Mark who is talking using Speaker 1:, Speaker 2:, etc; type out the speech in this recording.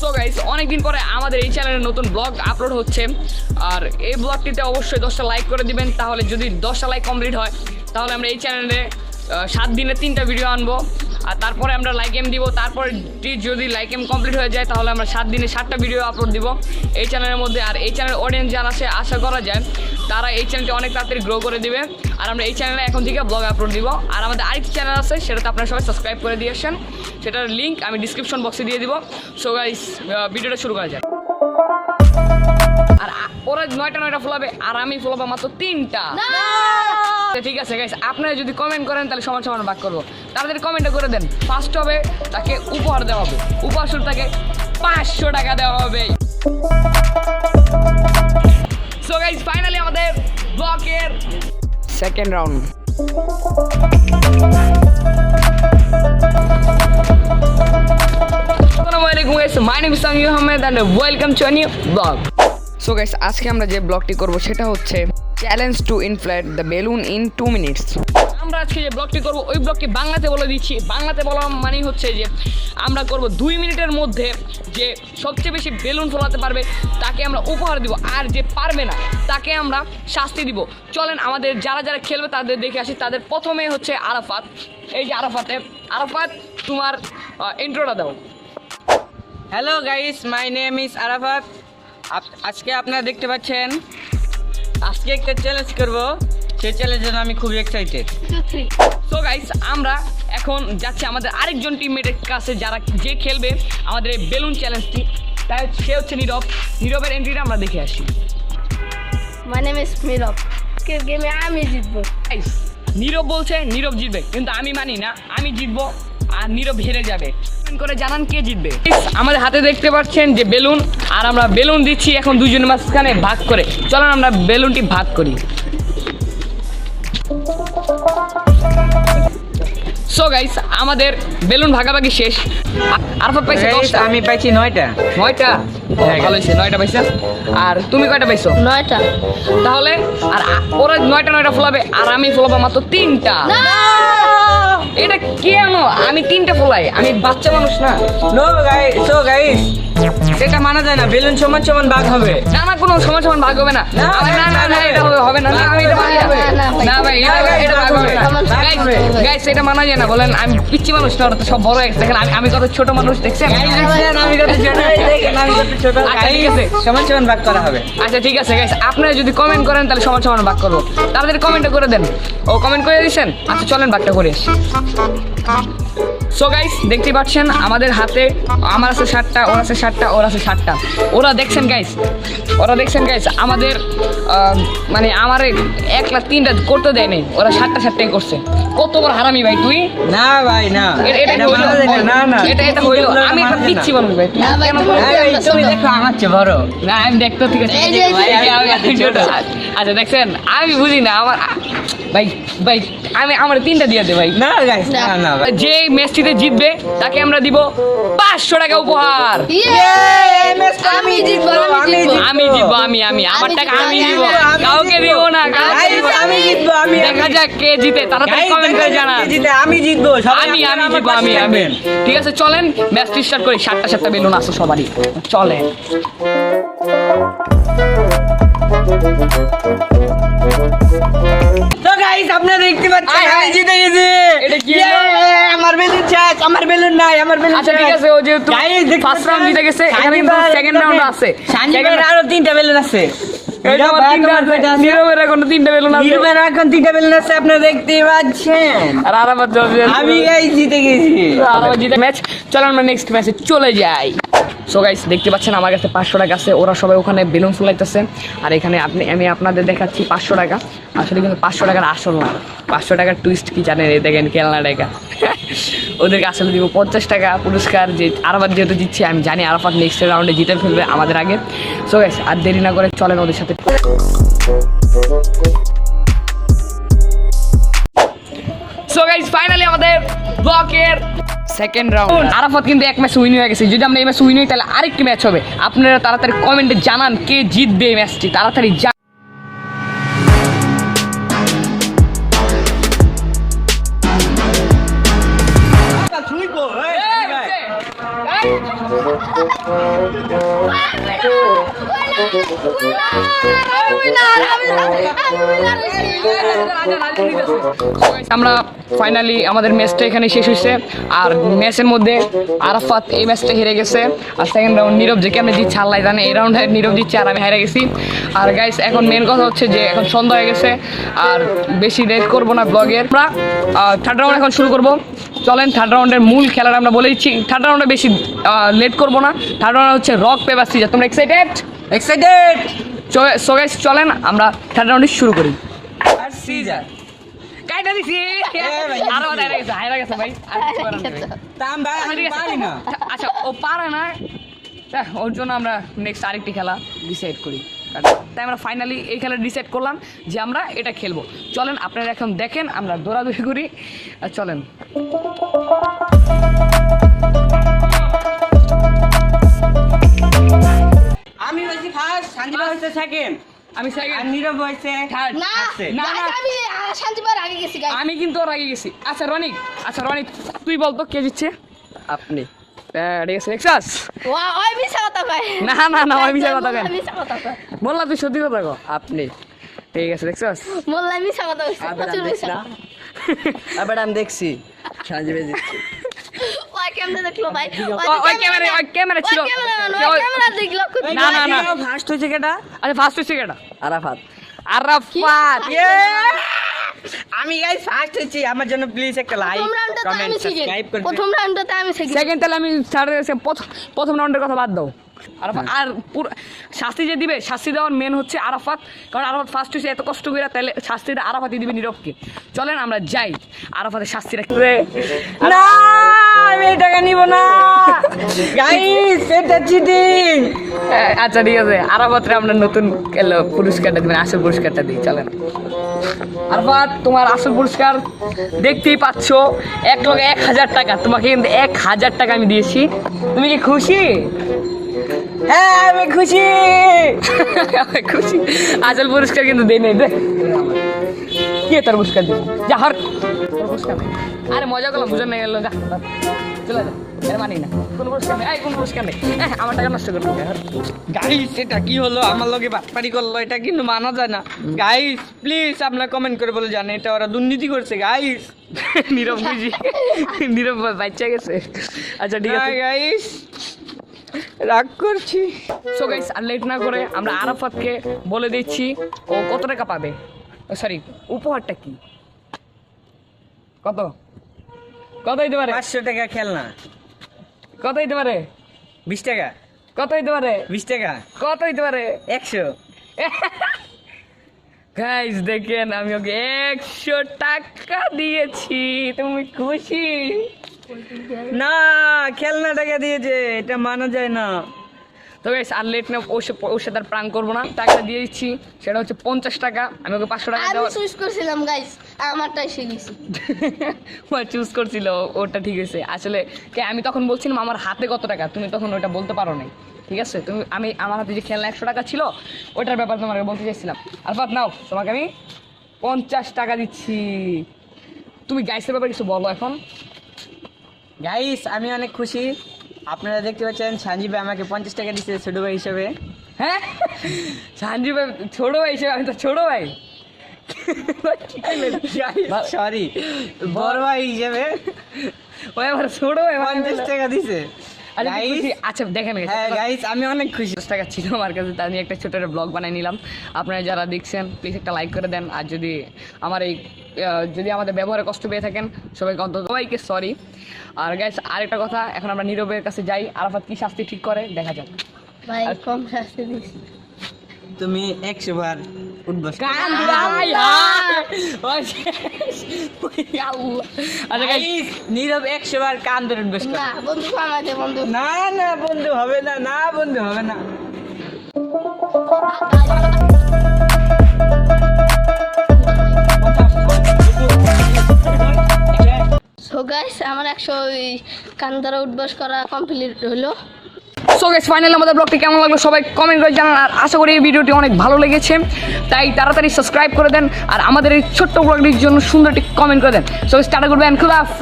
Speaker 1: So guys অনেকদিন পরে আমাদের এই চ্যানেলে নতুন ব্লগ আপলোড হচ্ছে আর এই ব্লগটিতে অবশ্যই 10টা লাইক করে দিবেন। তাহলে যদি 10টা লাইক কমপ্লিট হয় তাহলে আমরা এই চ্যানেলে 7 দিনে 3টা ভিডিও আনবো আর তারপরে আমরা লাইক এম দিব। তারপরে যদি লাইক এম কমপ্লিট হয়ে যায় তাহলে আমরা 7 দিনে 7টা ভিডিও আপলোড দিব এই চ্যানেলের মধ্যে। আর এই চ্যানেলের অডিয়েন্স যারা আছে আশা করা যায় তারা এই চ্যানেলটি অনেক তাড়াতাড়ি গ্রো করে দিবে। আর আমরা এই চ্যানেলে এখন থেকে ব্লগ আপলোড দিব। আর আমাদের আরেকটি চ্যানেল আছে সেটাতে আপনারা সবাই সাবস্ক্রাইব করে দিয়েছেন, সেটার লিঙ্ক আমি ডিসক্রিপশন বক্সে দিয়ে দিব। সো গাইস ভিডিওটা শুরু করা যায়। আর ওরা 9টা ফোলাবে আর আমি ফোলাবো মাত্র 3টা। ঠিক আছে গাইস, আপনারা যদি কমেন্ট করেন তাহলে সমান সমান ভাগ করবো। তাড়াতাড়ি কমেন্টটা করে দেন। ফার্স্ট হবে তাকে উপহার দেওয়া হবে, উপহার শুরু তাকে 500 টাকা দেওয়া হবে। সো গাইস ফাইনালি আমাদের ব্লকের সেকেন্ড রাউন্ড। আসসালামু আলাইকুম guys, my name is Samiul Ahmed and welcome to a new blog. So guys আজকে আমরা যে ব্লগটি করব সেটা হচ্ছে challenge to inflate the balloon in 2 minutes. আমরা আজকে যে ব্লগটি করব ওই ব্লগটি বাংলাতে বলে দিচ্ছি। বাংলাতে বলা মানে হচ্ছে যে আমরা করব 2 মিনিটের মধ্যে যে সবচেয়ে বেশি বেলুন ফোলাতে পারবে তাকে আমরা উপহার দিব, আর যে পারবে না তাকে আমরা শাস্তি দিব। চলেন আমাদের যারা যারা খেলবে তাদের দেখে আসি। তাদের প্রথমে হচ্ছে আরাফাত। এই যে আরাফাত তোমার ইন্ট্রোটা দাও।
Speaker 2: Hello guys, my name is Arafat. আজকে আপনারা দেখতে পাচ্ছেন আজকে একটা চ্যালেঞ্জ করব, সেই চ্যালেঞ্জের জন্য আমি খুবই এক্সাইটেড।
Speaker 1: সো গাইস আমরা এখন যাচ্ছি আমাদের আরেকজন টিমমেটের কাছে যারা যে খেলবে আমাদের এই বেলুন চ্যালেঞ্জটি। তাই সে হচ্ছে নীরবের এন্ট্রিটা আমরা দেখে আসি।
Speaker 3: My name is Mirab. আজকের গেমে আমি জিতবো।
Speaker 1: গাইস নীরব বলছে নীরব জিতবে, কিন্তু আমি মানি না, আমি জিতবো আর নীরব হেরে যাবে। কমেন্ট করে জানান কে জিতবে। আমাদের হাতে দেখতে পাচ্ছেন যে বেলুন, আর আমরা বেলুন দিচ্ছি এখন দুজনের মাঝখানে ভাগ করে। চলেন আমরা বেলুনটি ভাগ করি। সো গাইস আমাদের বেলুন ভাগাভাগি শেষ। আরাফাত পাইছে 10টা,
Speaker 2: আমি পাইছি 9টা।
Speaker 1: 9টা ভালো হয়েছে, 9টা পাইছে। আর তুমি কয়টা পাইছো?
Speaker 3: 9টা।
Speaker 1: তাহলে আর ওরা 9টা ফোলাবে আর আমি ফোলাবো মাত্র 3টা। এটা কেন? আমি 3টা ফোলাই, আমি বাচ্চা মানুষ না।
Speaker 2: নো গাইস, সো গাইস এটা মানা যায় না, বেলুন সমান সমান ভাগ হবে।
Speaker 1: না না, কোনো সমান সমান ভাগ হবে না। না না এটা হবে না। আমি এটা মানি না। না ভাই এটা ভাগ হবে না। গাইস এটা মানা যায় না। বলেন আমি পিচ্চি মানুষ না, ওরা তো সব বড় হয়ে গেছে। দেখেন আমি কত ছোট মানুষ, দেখছেন?
Speaker 2: আমি কত ছোট, দেখেন আমি কত ছোট।
Speaker 1: আচ্ছা ঠিক আছে,
Speaker 2: সমান সমান ভাগ করা হবে।
Speaker 1: আচ্ছা ঠিক আছে গাইস, আপনারা যদি কমেন্ট করেন তাহলে সমান সমান ভাগ করবো। তাড়াতাড়ি কমেন্টটা করে দেন। ও কমেন্ট করে দিয়েছেন? আচ্ছা চলেন ভাগটা করে আসি। সো গাইস দেখতে পাচ্ছেন আমাদের হাতে আমার আছে 7টা, ওর আছে 7টা, ওর আছে 7টা। ওরা দেখছেন গাইস আমাদের মানে আমার 1 লাখ 3টা করতে দেয় নাই, ওরা 7টাই করছে। কত বড় হারামি ভাই তুই।
Speaker 2: না ভাই না,
Speaker 1: এটা
Speaker 2: মানা যায় না। না না,
Speaker 1: এটা হইলো। আমি একটা পিচ্ছি মানুষ ভাই।
Speaker 3: না ভাই,
Speaker 2: তুমি দেখো আমার চেয়ে বড়।
Speaker 1: না আমি দেখতে ঠিক আছে।
Speaker 3: এই যে,
Speaker 1: আমি ছোট। আচ্ছা দেখছেন আমি বুঝি না। আমার ভাই আমার 3টা দিয়ে দে ভাই।
Speaker 2: না গাইস, না না ভাই।
Speaker 1: যে ম্যাচটিতে জিতবে তাকে আমরা দিব 500 টাকা উপহার।
Speaker 3: আমি জিতবো।
Speaker 1: আমি আমার টাকা আমি দিব, কাউকে দিব না।
Speaker 2: আমি জিতবো, আমি
Speaker 1: দেখা যাক কে জিতে, তাড়াতাড়ি কমেন্ট করে জানা।
Speaker 2: আমি জিতবো,
Speaker 1: আমি জিতবো। ঠিক আছে চলেন ম্যাচটি স্টার্ট করি। 7টা বেলুন আছে সবারই, চলেন।
Speaker 2: তো গাইস আপনারা দেখতে পাচ্ছেন আমি জিতে গেছি।
Speaker 1: এটা কি?
Speaker 2: আমার বেলুন শেষ, আমার বেলুন নাই, আমার বেলুন।
Speaker 1: আচ্ছা ঠিক আছে, ও যেহেতু ফার্স্ট রাউন্ড জিতে গেছে, এখানে কিন্তু সেকেন্ড রাউন্ড আছে।
Speaker 2: সানিবার আরো 3টা বেলুন আছে।
Speaker 1: নীরবের এখন 3টা বেলুন আছে।
Speaker 2: নির্মের এখন 3টা বেলুন আছে, আপনারা দেখতে পাচ্ছেন।
Speaker 1: আর আরাফাত
Speaker 2: আমি গাইস জিতে গেছি।
Speaker 1: আরাফাত জিতে ম্যাচ। চলো আমরা নেক্সট ম্যাচে চলে যাই। সো গাইস দেখতে পাচ্ছেন আমার কাছে 500 টাকা আছে। ওরা সবাই ওখানে বেলুন ফুলাইতেছে আর এখানে আমি আপনাদের দেখাচ্ছি 500 টাকা। আসলে কিন্তু 500 টাকার আসল না, 500 টাকার টুইস্ট কি জানেন? এই দেখেন খেলনা টাকা। ওদেরকে আসলে দিব 50 টাকা পুরস্কার। যে আরাফাত যেহেতু জিতছে, আমি জানি আরাফাত নেক্সট রাউন্ডে জিতে ফেলবে আমাদের আগে। সো গাইস আর দেরি না করে চলেন ওদের সাথে। সো গাইস ফাইনালি আমাদের ব্লকের সেকেন্ড রাউন্ড। আরাফাত কিন্তু 1 ম্যাচ উইন হয়ে গেছে। যদি আমরা এই ম্যাচ উইন হই তাহলে আরেকটি ম্যাচ হবে। আপনারা তাড়াতাড়ি কমেন্টে জানান কে জিতবে এই ম্যাচটি, তাড়াতাড়ি আমরা ফাইনালি আমাদের ম্যাচটা এখানে শেষ হয়েছে। আর ম্যাচের মধ্যে আরাফাত এই ম্যাচটা হেরে গেছে, আর সেকেন্ড রাউন্ড নীরব যে কেমন জিতছে আল্লাহ জানে। এই রাউন্ডে নীরব জিতছে আর আমি হেরে গেছি। আর গাইস এখন মেন কথা হচ্ছে যে এখন সন্ধ্যা হয়ে গেছে, আর বেশি লেট করবো না ব্লগের। আমরা থার্ড রাউন্ড এখন শুরু করবো। চলেন থার্ড রাউন্ডের মূল খেলাটা আমরা বলে দিচ্ছি। থার্ড রাউন্ডে বেশি লেট করবো না। থার্ড রাউন্ড হচ্ছে রক পেপার সিজার। তোমরা এক্সাইটেড?
Speaker 2: এক্সাইটেড।
Speaker 1: সো গাইস চলেন আমরা থার্ড রাউন্ডে শুরু করি।
Speaker 2: আর সিজার
Speaker 1: কাইটা দিছি
Speaker 2: ভাই,
Speaker 1: আরো হাইরা গেছে ভাই। আর কিছু করার নেই ভাই।
Speaker 2: তাম ভাই আমি পারি না।
Speaker 1: আচ্ছা ও পারে না, ওর জন্য আমরা নেক্সট আরেকটি খেলা ডিসাইড করি। তাই আমরা ফাইনালি এই খেলা ডিসাইড করলাম যে আমরা এটা খেলবো। চলেন আপনারা এখন দেখেন আমরা দৌড়াদৌড়ি করি। আর চলেন
Speaker 2: আমি হইছি ফার্স্ট, সঞ্জীব হইছে সেকেন্ড,
Speaker 1: আমি
Speaker 2: আর
Speaker 1: সেকেন্ড,
Speaker 2: নীরব হইছে
Speaker 1: থার্ড।
Speaker 3: না
Speaker 2: আছে।
Speaker 1: না,
Speaker 3: guys,
Speaker 1: না।
Speaker 3: আমি শান্তিবার আগে গেছি গাইস।
Speaker 1: আমি কিন্তু ওর আগে গেছি। আচ্ছা রনিক তুই বলতো কে জিতছে?
Speaker 2: আপনি।
Speaker 1: ঠিক আছে এক্সাস।
Speaker 3: ওই মিছা কথা কয়।
Speaker 1: না আমি মিছা কথা কই।
Speaker 3: মিছা কথা কয়।
Speaker 1: বললাম তুই সত্যি কথা কো।
Speaker 2: আপনি।
Speaker 1: ঠিক আছে দেখছস?
Speaker 3: বললাম মিছা কথা কইছে। প্রচুর মিছা কথা।
Speaker 2: আবার আমি দেখছি সঞ্জীব জিতছে।
Speaker 3: ওই ক্যামেরা দেখলো ভাই।
Speaker 1: ওই ক্যামেরা ছিল।
Speaker 3: ওই ক্যামেরা দেখলো।
Speaker 1: না।
Speaker 2: ফার্স্ট হইছে কেডা?
Speaker 1: আচ্ছা ফার্স্ট হচ্ছে কেটা?
Speaker 2: আরাফাত।
Speaker 1: আরাফাত।
Speaker 2: আমি গাইস ফার্স্ট হইছি, আমার জন্য প্লিজ একটা লাইক
Speaker 3: প্রথম রাউন্ডে তো
Speaker 2: কমেন্ট
Speaker 3: আমি
Speaker 2: সাবস্ক্রাইব
Speaker 3: সেকেন্ড।
Speaker 2: করবেন।
Speaker 3: প্রথম রাউন্ডে তো আমি সেকেন্ড।
Speaker 1: সেকেন্ড তাহলে আমি প্রথম রাউন্ডের কথা বাদ দাও। আর পুরো শাস্তি যে দিবে, শাস্তি দেওয়ার মেন হচ্ছে আরাফাত। কারণ আরাফাত ফার্স্ট হয়েছে এত কষ্ট করে, তাহলে শাস্তিটা আরাফাতই দিবে নীরবকে। চলেন আমরা যাই আরাফাতের শাস্তিটা।
Speaker 2: না আমি এই টাকা নিব না গাইস, এটা চিটিং।
Speaker 1: আচ্ছা ঠিক আছে, আরাফাতরে আমরা নতুন পুরস্কারটা দিবেন, আসল পুরস্কারটা দিই। চলেন আরাফাত, তোমার আসল পুরস্কার দেখতেই পাচ্ছ, 1,01,000 টাকা। তোমাকে কিন্তু 1,000 টাকা আমি দিয়েছি। তুমি কি খুশি?
Speaker 2: হ্যাঁ আমি খুশি।
Speaker 1: খুশি। আসল পুরস্কার কিন্তু দেই নাই। দেখ কে তোর পুরস্কার দিবি? যা হর তোর পুরস্কার নেই। আরে মজা করলাম, বুঝে নিয়ে গেল। যা চলে যা, এর মানি না। কোন পুরস্কার নেই, কোন পুরস্কার নেই। আমার টাকা নষ্ট করবো।
Speaker 2: গাইস এটা কি হলো, আমার লগে বাটপারি করলো, এটা কিন্তু মানা যায় না। গাইস প্লিজ আপনারা কমেন্ট করে বলে জানেন এটা ওরা দুর্নীতি করছে গাইস।
Speaker 1: নীরব বুঝি, নীরব বাচ্চা গেছে। আচ্ছা ঠিক আছে
Speaker 2: গাইস রাগ করছি।
Speaker 1: সো গাইস আর লেট না করে আমরা আরাফাতকে বলে দিচ্ছি ও কত টাকা পাবে। সরি, উপহারটা কি? কত হইতে পারে?
Speaker 2: 500 টাকা খেলনা।
Speaker 1: কত হইতে পারে?
Speaker 2: 20 টাকা।
Speaker 1: কত হইতে পারে?
Speaker 2: 20 টাকা।
Speaker 1: কত হইতে পারে?
Speaker 2: 100।
Speaker 1: গাইস দেখেন আমি ওকে 100 টাকা দিয়েছি। তুমি খুশি?
Speaker 2: না খেলনা টাকা দিয়েছে, এটা মানা যায় না।
Speaker 1: তো গাইস আর লেট না, ওর সাথে আর প্রাঙ্ক করবো না। টাকা দিয়ে দিচ্ছি, সেটা হচ্ছে 50 টাকা। আমি ওকে 500 টাকা
Speaker 3: আমি
Speaker 1: দেওয়া
Speaker 3: চুজ করছিলাম গাইস, আমারটাই সে গেছি।
Speaker 1: চুজ করছিল, ওটা ঠিক আছে। আসলে আমি তখন বলছিলাম আমার হাতে কত টাকা, তুমি তখন ওটা বলতে পারো নাই। ঠিক আছে, আমি আমার হাতে যে খেলনা 100 টাকা ছিল ওটার ব্যাপারে তোমাকে বলতে চাইছিলাম। আরাফাত নাও, তোমাকে আমি 50 টাকা দিচ্ছি। তুমি গাইসের ব্যাপারে কিছু বলো এখন।
Speaker 2: গাইস আমি অনেক খুশি। আপনারা দেখতে পাচ্ছেন সঞ্জীব ভাই আমাকে 50 টাকা দিচ্ছে ছোট ভাই হিসেবে।
Speaker 1: হ্যাঁ সঞ্জীব ভাই ছোট ভাই হিসেবে? আমি তো ছোট ভাই।
Speaker 2: সরি, বড় ভাই হিসেবে
Speaker 1: ওই আমার ছোট ভাই
Speaker 2: 50 টাকা দিছে।
Speaker 1: আচ্ছা
Speaker 2: Guys,
Speaker 1: খুশি? আচ্ছা দেখেন
Speaker 2: হ্যাঁ গাইস আমি অনেক খুশি।
Speaker 1: 10 টাকা ছিল আমার কাছে, তার নিয়ে একটা ছোট একটা ব্লগ বানিয়ে নিলাম। আপনারা যারা দেখছেন প্লিজ একটা লাইক করে দেন। আর যদি আমার এই যদি আমাদের ব্যবহারে কষ্ট পেয়ে থাকেন সবাইকে সবাইকে সরি। আর গাইস আরেকটা কথা, এখন আমরা নীরবের কাছে যাই। আরাফাত কি শাস্তি ঠিক করে দেখা যাক।
Speaker 3: ভাই কম শাস্তি দিছি।
Speaker 2: তুমি 100 বার উঠবস।
Speaker 1: আচ্ছা
Speaker 2: গাইস নীরব 100 বার কান ধরে উঠবস।
Speaker 3: না বন্ধু আমাদের বন্ধু।
Speaker 2: না না বন্ধু হবে না, না বন্ধু হবে না।
Speaker 3: সো গাইস আমার 100 কান ধরে উঠবস করা কমপ্লিট হলো।
Speaker 1: সো গাইস ফাইনালি আমাদের ব্লগটি কেমন লাগলো সবাই কমেন্ট করে জানান। আর আশা করি এই ভিডিওটি অনেক ভালো লেগেছে, তাই তাড়াতাড়ি সাবস্ক্রাইব করে দেন। আর আমাদের এই ছোট্ট ব্লগটির জন্য সুন্দর একটি কমেন্ট করে দেন। সো স্টার্ট করবেন, খুদা হাফেজ।